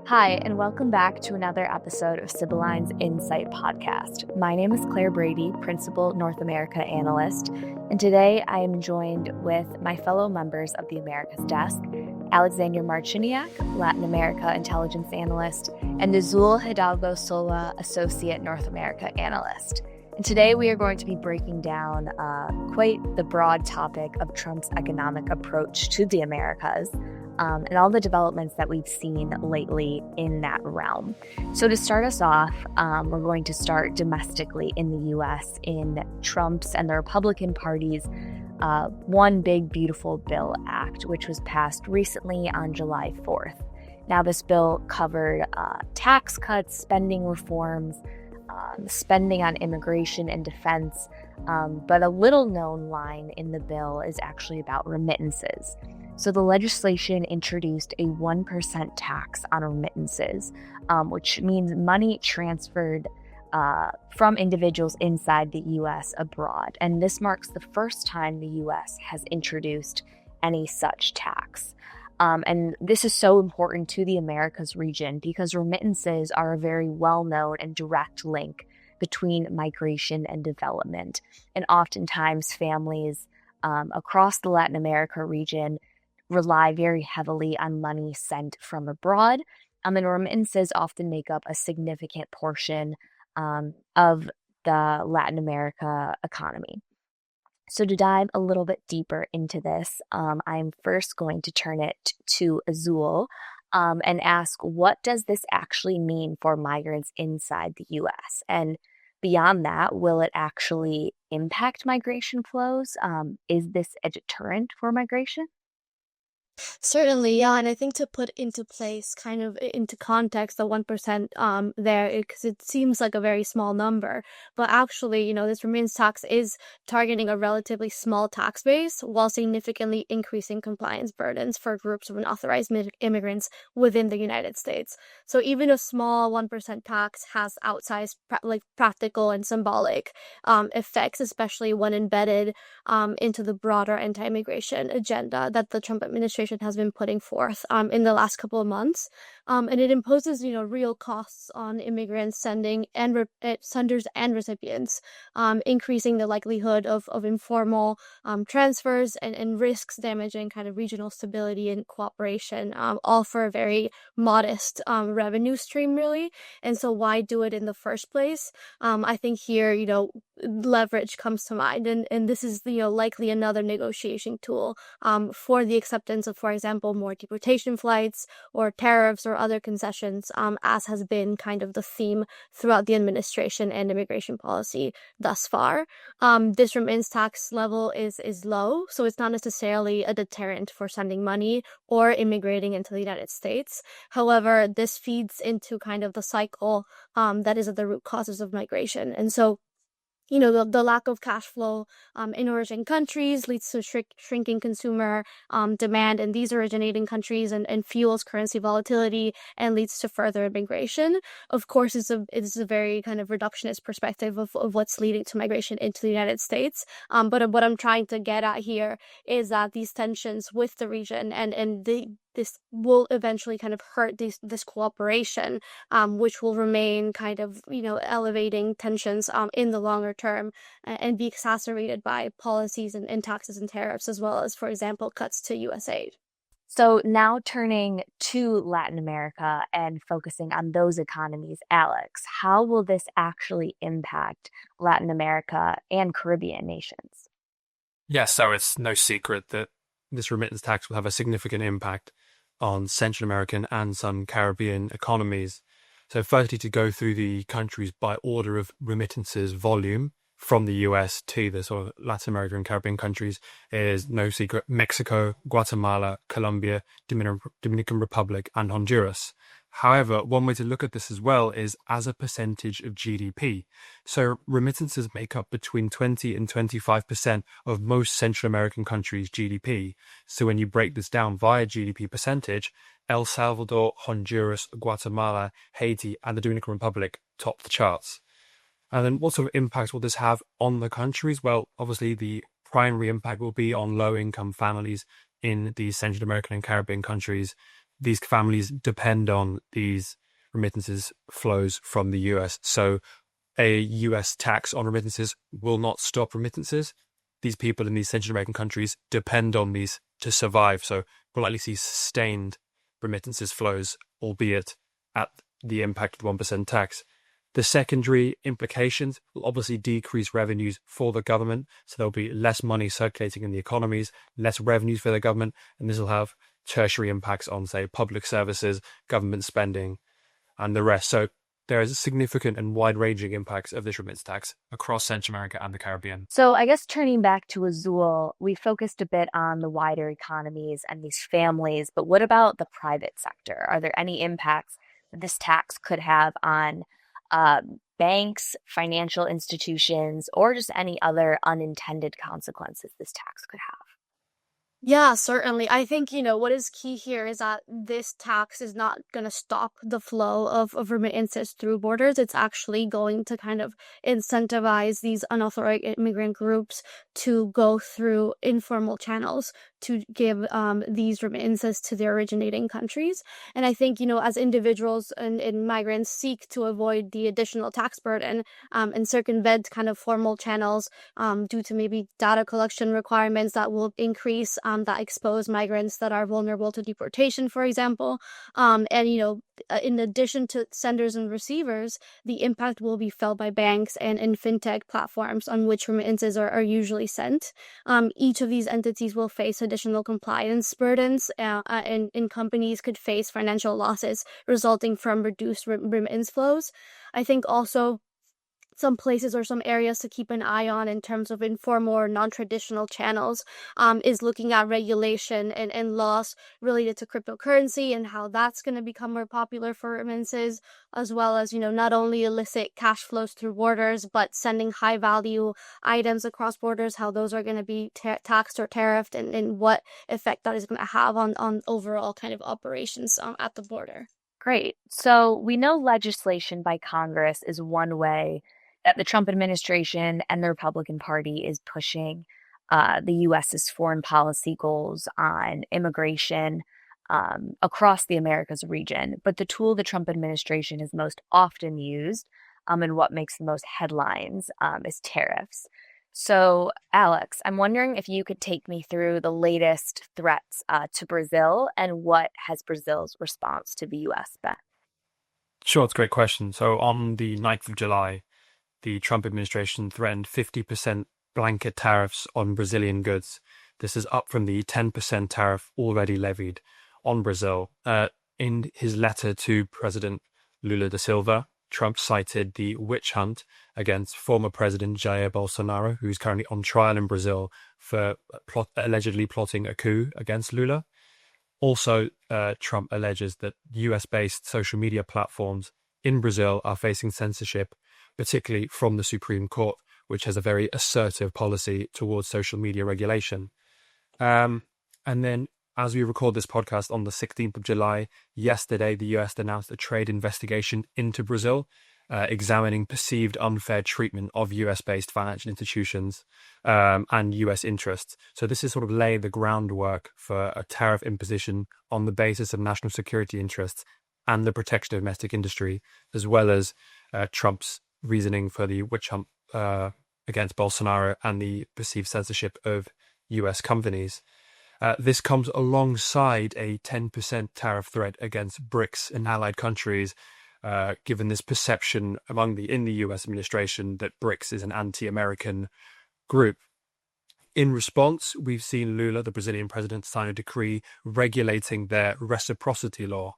Hi, and welcome back to another episode of Sibylline's Insight podcast. My name is Claire Brady, Principal North America Analyst, and today I am joined with my fellow members of the Americas Desk, Alexander Marciniak, Latin America Intelligence Analyst, and Azul Hidalgo Sola, Associate North America Analyst. And today we are going to be breaking down quite the broad topic of Trump's economic approach to the Americas, and all the developments that we've seen lately in that realm. So to start us off, we're going to start domestically in the U.S. in Trump's and the Republican Party's One Big Beautiful Bill Act, which was passed recently on July 4th. Now, this bill covered tax cuts, spending reforms, spending on immigration and defense, but a little known line in the bill is actually about remittances. So the legislation introduced a 1% tax on remittances, which means money transferred from individuals inside the U.S. abroad. And this marks the first time the U.S. has introduced any such tax. And this is so important to the Americas region because remittances are a very well-known and direct link between migration and development. And oftentimes families across the Latin America region rely very heavily on money sent from abroad. And remittances often make up a significant portion of the Latin America economy. So to dive a little bit deeper into this, I'm first going to turn it to Azul and ask, what does this actually mean for migrants inside the U.S.? And beyond that, will it actually impact migration flows? Is this a deterrent for migration? Certainly, yeah, and I think to put into place, kind of into context, the 1% there, because it seems like a very small number, but actually, this remittance tax is targeting a relatively small tax base while significantly increasing compliance burdens for groups of unauthorized immigrants within the United States. So even a small 1% tax has outsized, practical and symbolic effects, especially when embedded into the broader anti-immigration agenda that the Trump administration has been putting forth in the last couple of months. And it imposes, real costs on immigrants senders and recipients, increasing the likelihood of informal transfers and risks damaging kind of regional stability and cooperation, all for a very modest revenue stream, really. And so why do it in the first place? I think here, leverage comes to mind. And this is, likely another negotiation tool for the acceptance of, for example, more deportation flights or tariffs or other concessions, as has been kind of the theme throughout the administration and immigration policy thus far. This remittance tax level is low, so it's not necessarily a deterrent for sending money or immigrating into the United States. However, this feeds into kind of the cycle that is at the root causes of migration. And so the lack of cash flow in origin countries leads to shrinking consumer demand in these originating countries and fuels currency volatility and leads to further immigration. Of course, it's a very kind of reductionist perspective of what's leading to migration into the United States. But what I'm trying to get at here is that these tensions with the region and this will eventually kind of hurt this cooperation, which will remain kind of, elevating tensions in the longer term and be exacerbated by policies and taxes and tariffs, as well as, for example, cuts to U.S. aid. So now turning to Latin America and focusing on those economies, Alex, how will this actually impact Latin America and Caribbean nations? Yes, so it's no secret that this remittance tax will have a significant impact on Central American and some Caribbean economies. So firstly, to go through the countries by order of remittances volume from the US to the sort of Latin American and Caribbean countries is no secret Mexico, Guatemala, Colombia, Dominican Republic, and Honduras. However, one way to look at this as well is as a percentage of GDP. So remittances make up between 20 and 25% of most Central American countries' GDP. So when you break this down via GDP percentage, El Salvador, Honduras, Guatemala, Haiti, and the Dominican Republic top the charts. And then what sort of impact will this have on the countries? Well, obviously the primary impact will be on low-income families in the Central American and Caribbean countries these families depend on these remittances flows from the US. So a US tax on remittances will not stop remittances. These people in these Central American countries depend on these to survive. So we'll likely see sustained remittances flows, albeit at the impact of 1% tax. The secondary implications will obviously decrease revenues for the government. So there'll be less money circulating in the economies, less revenues for the government, and this will have tertiary impacts on, say, public services, government spending, and the rest. So there is significant and wide-ranging impacts of this remittance tax across Central America and the Caribbean. So I guess turning back to Azul, we focused a bit on the wider economies and these families, but what about the private sector? Are there any impacts that this tax could have on banks, financial institutions, or just any other unintended consequences this tax could have? Yeah, certainly. I think, what is key here is that this tax is not going to stop the flow of remittances through borders. It's actually going to kind of incentivize these unauthorized immigrant groups to go through informal channels to give these remittances to their originating countries. And I think, as individuals and migrants seek to avoid the additional tax burden and circumvent kind of formal channels due to maybe data collection requirements that will increase that expose migrants that are vulnerable to deportation, for example. In addition to senders and receivers, the impact will be felt by banks and fintech platforms on which remittances are usually sent. Each of these entities will face additional compliance burdens, and companies could face financial losses resulting from reduced remittance flows. I think also some places or some areas to keep an eye on in terms of informal or non-traditional channels is looking at regulation and laws related to cryptocurrency and how that's going to become more popular for remittances, as well as, not only illicit cash flows through borders, but sending high-value items across borders, how those are going to be taxed or tariffed, and what effect that is going to have on overall kind of operations at the border. Great. So we know legislation by Congress is one way that the Trump administration and the Republican Party is pushing the U.S.'s foreign policy goals on immigration across the Americas region. But the tool the Trump administration has most often used and what makes the most headlines is tariffs. So, Alex, I'm wondering if you could take me through the latest threats to Brazil and what has Brazil's response to the U.S. been? Sure, it's a great question. So on the 9th of July, the Trump administration threatened 50% blanket tariffs on Brazilian goods. This is up from the 10% tariff already levied on Brazil. In his letter to President Lula da Silva, Trump cited the witch hunt against former President Jair Bolsonaro, who's currently on trial in Brazil for allegedly plotting a coup against Lula. Also, Trump alleges that US-based social media platforms in Brazil are facing censorship, particularly from the Supreme Court, which has a very assertive policy towards social media regulation. And then, as we record this podcast on the 16th of July, yesterday, the US announced a trade investigation into Brazil, examining perceived unfair treatment of US-based financial institutions and US interests. So this is sort of laying the groundwork for a tariff imposition on the basis of national security interests and the protection of domestic industry, as well as Trump's reasoning for the witch hunt against Bolsonaro and the perceived censorship of US companies. This comes alongside a 10% tariff threat against BRICS and allied countries, given this perception in the US administration that BRICS is an anti-American group. In response, we've seen Lula, the Brazilian president, sign a decree regulating their reciprocity law.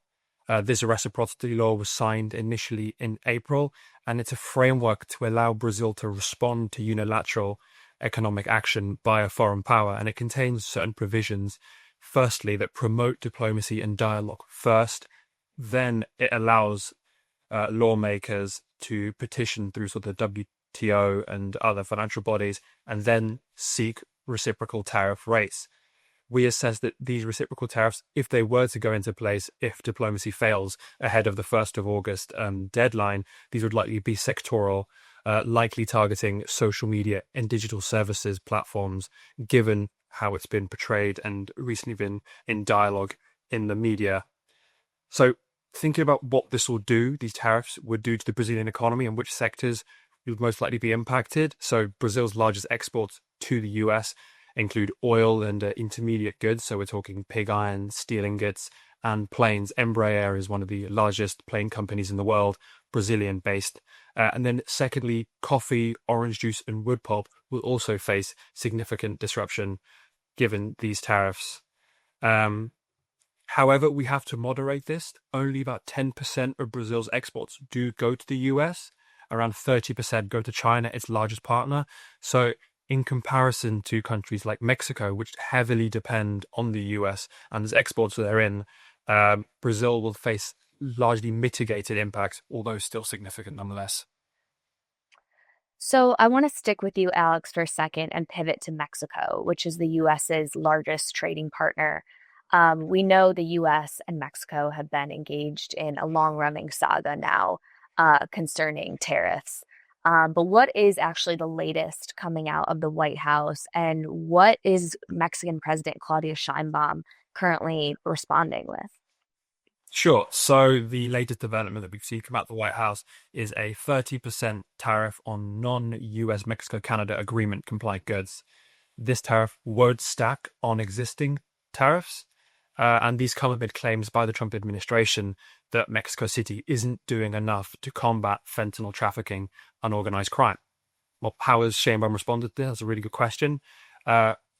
This reciprocity law was signed initially in April, and it's a framework to allow Brazil to respond to unilateral economic action by a foreign power, and it contains certain provisions, firstly, that promote diplomacy and dialogue first. Then it allows lawmakers to petition through sort of the WTO and other financial bodies, and then seek reciprocal tariff rates. We assess that these reciprocal tariffs, if they were to go into place, if diplomacy fails ahead of the 1st of August deadline, these would likely be sectoral, likely targeting social media and digital services platforms, given how it's been portrayed and recently been in dialogue in the media. So thinking about what this will do, these tariffs would do to the Brazilian economy and which sectors would most likely be impacted. So Brazil's largest exports to the US include oil and intermediate goods. So we're talking pig iron, steel ingots, and planes. Embraer is one of the largest plane companies in the world, Brazilian based. And then secondly, coffee, orange juice, and wood pulp will also face significant disruption given these tariffs. However, we have to moderate this. Only about 10% of Brazil's exports do go to the US. Around 30% go to China, its largest partner. So in comparison to countries like Mexico, which heavily depend on the US and its exports therein, Brazil will face largely mitigated impacts, although still significant nonetheless. So I want to stick with you, Alex, for a second and pivot to Mexico, which is the US's largest trading partner. We know the US and Mexico have been engaged in a long-running saga now concerning tariffs. But what is actually the latest coming out of the White House, and what is Mexican President Claudia Sheinbaum currently responding with? Sure. So the latest development that we've seen come out of the White House is a 30% tariff on non-US Mexico-Canada agreement compliant goods. This tariff won't stack on existing tariffs. And these come amid claims by the Trump administration that Mexico City isn't doing enough to combat fentanyl trafficking and organized crime. Well, how has Sheinbaum responded to this? That's a really good question.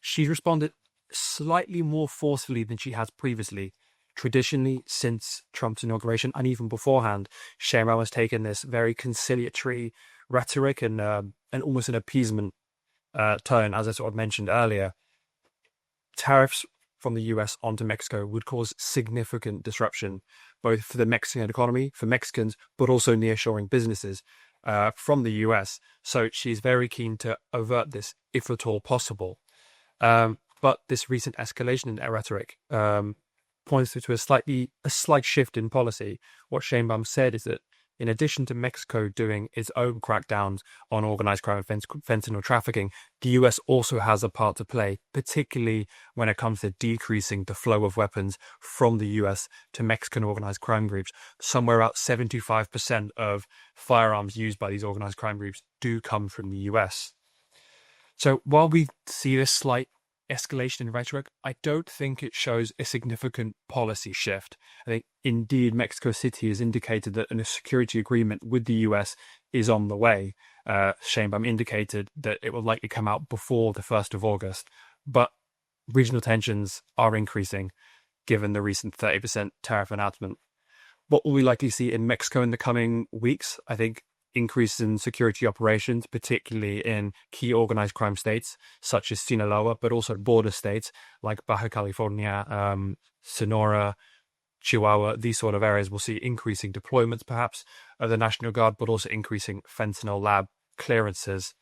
She's responded slightly more forcefully than she has previously. Traditionally, since Trump's inauguration and even beforehand, Sheinbaum has taken this very conciliatory rhetoric and almost an appeasement tone, as I sort of mentioned earlier. Tariffs from the US onto Mexico would cause significant disruption, both for the Mexican economy, for Mexicans, but also nearshoring businesses from the US. So she's very keen to avert this, if at all possible. But this recent escalation in rhetoric points to a slight shift in policy. What Sheinbaum said is that in addition to Mexico doing its own crackdowns on organized crime and fentanyl trafficking, the US also has a part to play, particularly when it comes to decreasing the flow of weapons from the US to Mexican organized crime groups. Somewhere about 75% of firearms used by these organized crime groups do come from the US. So while we see this slight escalation in rhetoric, I don't think it shows a significant policy shift. I think indeed Mexico City has indicated that a security agreement with the US is on the way. Sheinbaum indicated that it will likely come out before the 1st of August, but regional tensions are increasing given the recent 30% tariff announcement. What will we likely see in Mexico in the coming weeks? I think increase in security operations, particularly in key organized crime states such as Sinaloa, but also border states like Baja California, Sonora, Chihuahua. These sort of areas will see increasing deployments, perhaps, of the National Guard, but also increasing fentanyl lab clearances.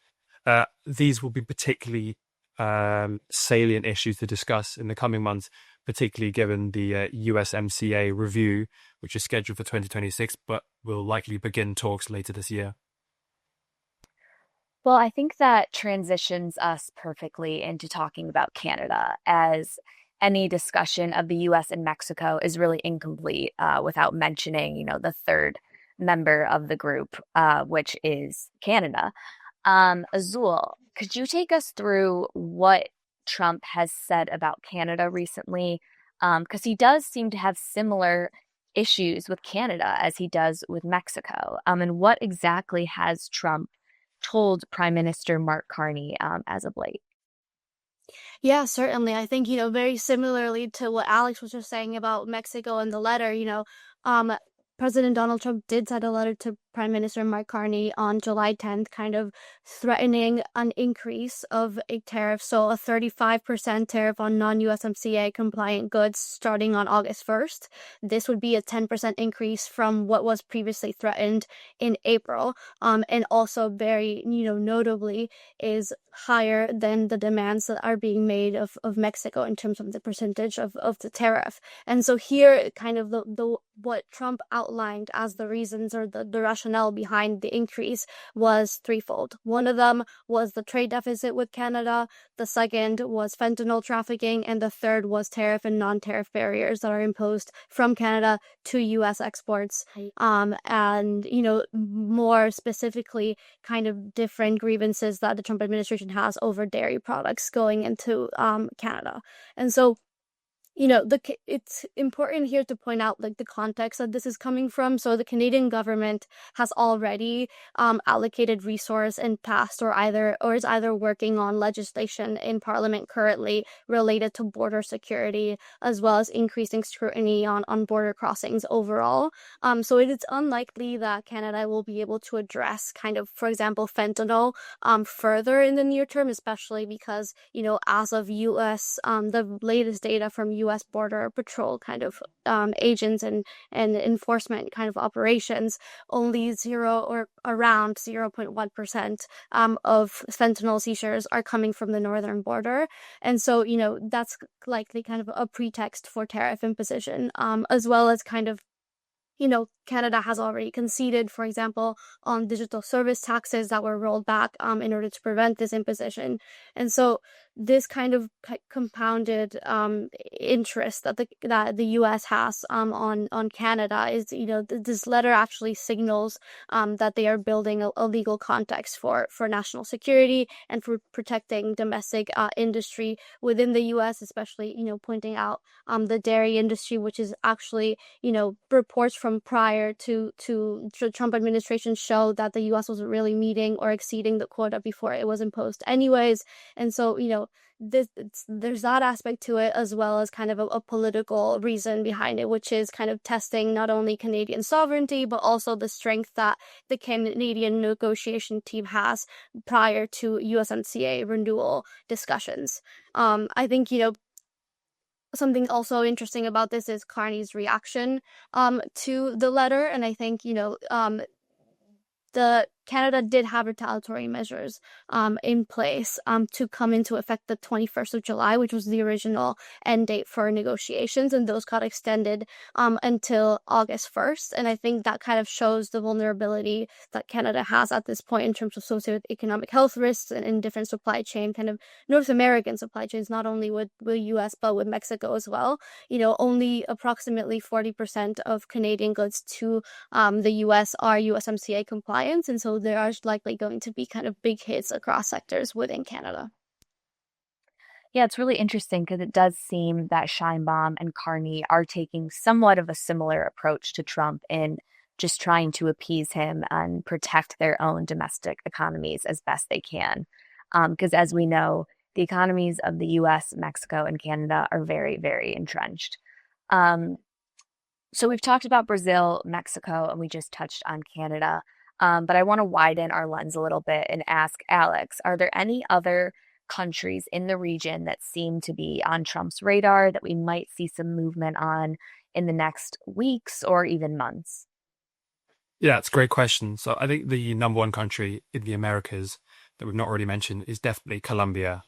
These will be particularly salient issues to discuss in the coming months, particularly given the USMCA review, which is scheduled for 2026, but will likely begin talks later this year. Well, I think that transitions us perfectly into talking about Canada, as any discussion of the US and Mexico is really incomplete without mentioning, the third member of the group, which is Canada. Azul, could you take us through what Trump has said about Canada recently? Because he does seem to have similar issues with Canada as he does with Mexico. And what exactly has Trump told Prime Minister Mark Carney as of late? Yeah, certainly. I think, very similarly to what Alex was just saying about Mexico and the letter, President Donald Trump did send a letter to Prime Minister Mark Carney on July 10th, kind of threatening an increase of a tariff, so a 35% tariff on non-USMCA compliant goods starting on August 1st. This would be a 10% increase from what was previously threatened in April, and also very, notably is higher than the demands that are being made of Mexico in terms of the percentage of the tariff. And so here, kind of the what Trump outlined as the reasons or the rationale rationale behind the increase was threefold. One of them was the trade deficit with Canada, the second was fentanyl trafficking, and the third was tariff and non-tariff barriers that are imposed from Canada to U.S. exports. And, more specifically, kind of different grievances that the Trump administration has over dairy products going into Canada. And so, it's important here to point out the context that this is coming from. So the Canadian government has already allocated resource and passed or is either working on legislation in Parliament currently related to border security, as well as increasing scrutiny on border crossings overall. So it is unlikely that Canada will be able to address kind of, for example, fentanyl further in the near term, especially because, as of U.S., the latest data from U.S. Border Patrol kind of agents and enforcement kind of operations, only around 0.1% of fentanyl seizures are coming from the northern border. And so, that's likely kind of a pretext for tariff imposition, as well as kind of Canada has already conceded, for example, on digital service taxes that were rolled back in order to prevent this imposition. And so this kind of compounded interest that the U.S. has on Canada is, this letter actually signals that they are building a legal context for national security and for protecting domestic industry within the U.S., especially, pointing out the dairy industry, which is actually, reports from prior to the Trump administration show that the U.S. wasn't really meeting or exceeding the quota before it was imposed anyways. And so, there's that aspect to it, as well as kind of a political reason behind it, which is kind of testing not only Canadian sovereignty, but also the strength that the Canadian negotiation team has prior to USMCA renewal discussions. I think, something also interesting about this is Carney's reaction to the letter. And I think, the Canada did have retaliatory measures in place to come into effect the 21st of July, which was the original end date for negotiations, and those got extended until August 1st. And I think that kind of shows the vulnerability that Canada has at this point in terms of socioeconomic health risks and in different supply chain, kind of North American supply chains, not only with U.S., but with Mexico as well. Only approximately 40% of Canadian goods to the U.S. are USMCA compliant, and so there are likely going to be kind of big hits across sectors within Canada. Yeah, it's really interesting because it does seem that Sheinbaum and Carney are taking somewhat of a similar approach to Trump in just trying to appease him and protect their own domestic economies as best they can. Because as we know, the economies of the U.S., Mexico, and Canada are very, very entrenched. So we've talked about Brazil, Mexico, and we just touched on Canada. But I want to widen our lens a little bit and ask Alex, are there any other countries in the region that seem to be on Trump's radar that we might see some movement on in the next weeks or even months? Yeah, it's a great question. So I think the number one country in the Americas that we've not already mentioned is definitely Colombia.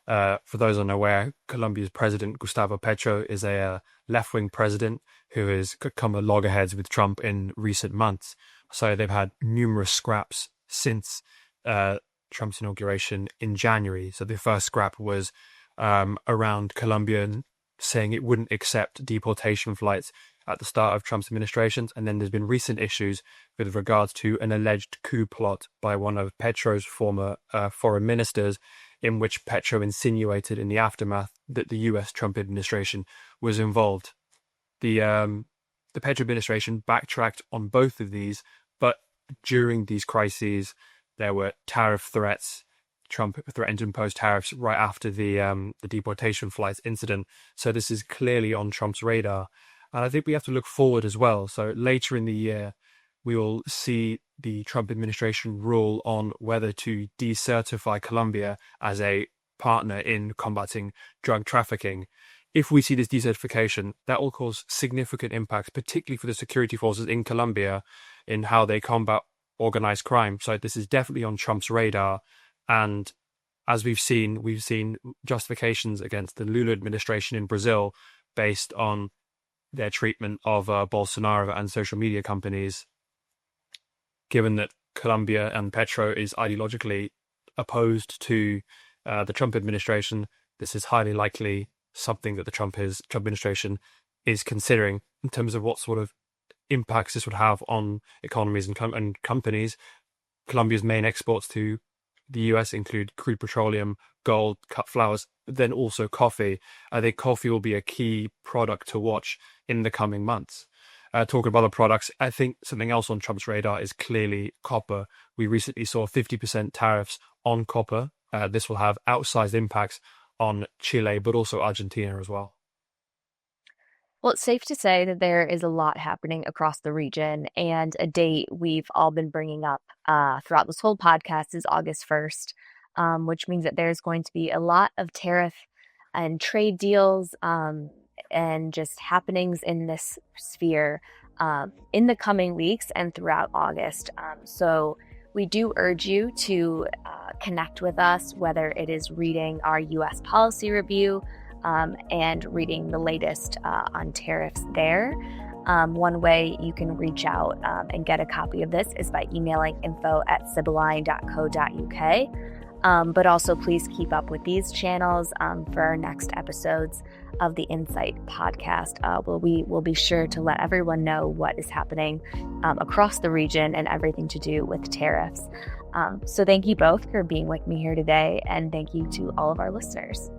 For those unaware, Colombia's president, Gustavo Petro, is a left-wing president who has come a loggerheads with Trump in recent months. So they've had numerous scraps since Trump's inauguration in January. So the first scrap was around Colombia saying it wouldn't accept deportation flights at the start of Trump's administration. And then there's been recent issues with regards to an alleged coup plot by one of Petro's former foreign ministers, in which Petro insinuated in the aftermath that the US Trump administration was involved. The Petro administration backtracked on both of these, but during these crises, there were tariff threats. Trump threatened to impose tariffs right after the deportation flights incident. So this is clearly on Trump's radar. And I think we have to look forward as well. So later in the year, we will see the Trump administration rule on whether to decertify Colombia as a partner in combating drug trafficking. If we see this decertification, that will cause significant impacts, particularly for the security forces in Colombia, in how they combat organized crime. So this is definitely on Trump's radar. And as we've seen justifications against the Lula administration in Brazil based on their treatment of Bolsonaro and social media companies. given that Colombia and Petro is ideologically opposed to the Trump administration, this is highly likely something that the Trump administration is considering in terms of what sort of impacts this would have on economies and companies. Colombia's main exports to the US include crude petroleum, gold, cut flowers, but then also coffee. I think coffee will be a key product to watch in the coming months. Talking about other products, I think something else on Trump's radar is clearly copper. We recently saw 50% tariffs on copper. This will have outsized impacts on Chile, but also Argentina as well. Well, it's safe to say that there is a lot happening across the region, and a date we've all been bringing up throughout this whole podcast is August 1st, which means that there's going to be a lot of tariff and trade deals and just happenings in this sphere in the coming weeks and throughout August. So we do urge you to connect with us, whether it is reading our U.S. policy review and reading the latest on tariffs there. One way you can reach out and get a copy of this is by emailing info@sibylline.co.uk. But also please keep up with these channels for our next episodes of the Insight podcast. We will be sure to let everyone know what is happening across the region and everything to do with tariffs. So thank you both for being with me here today, and thank you to all of our listeners.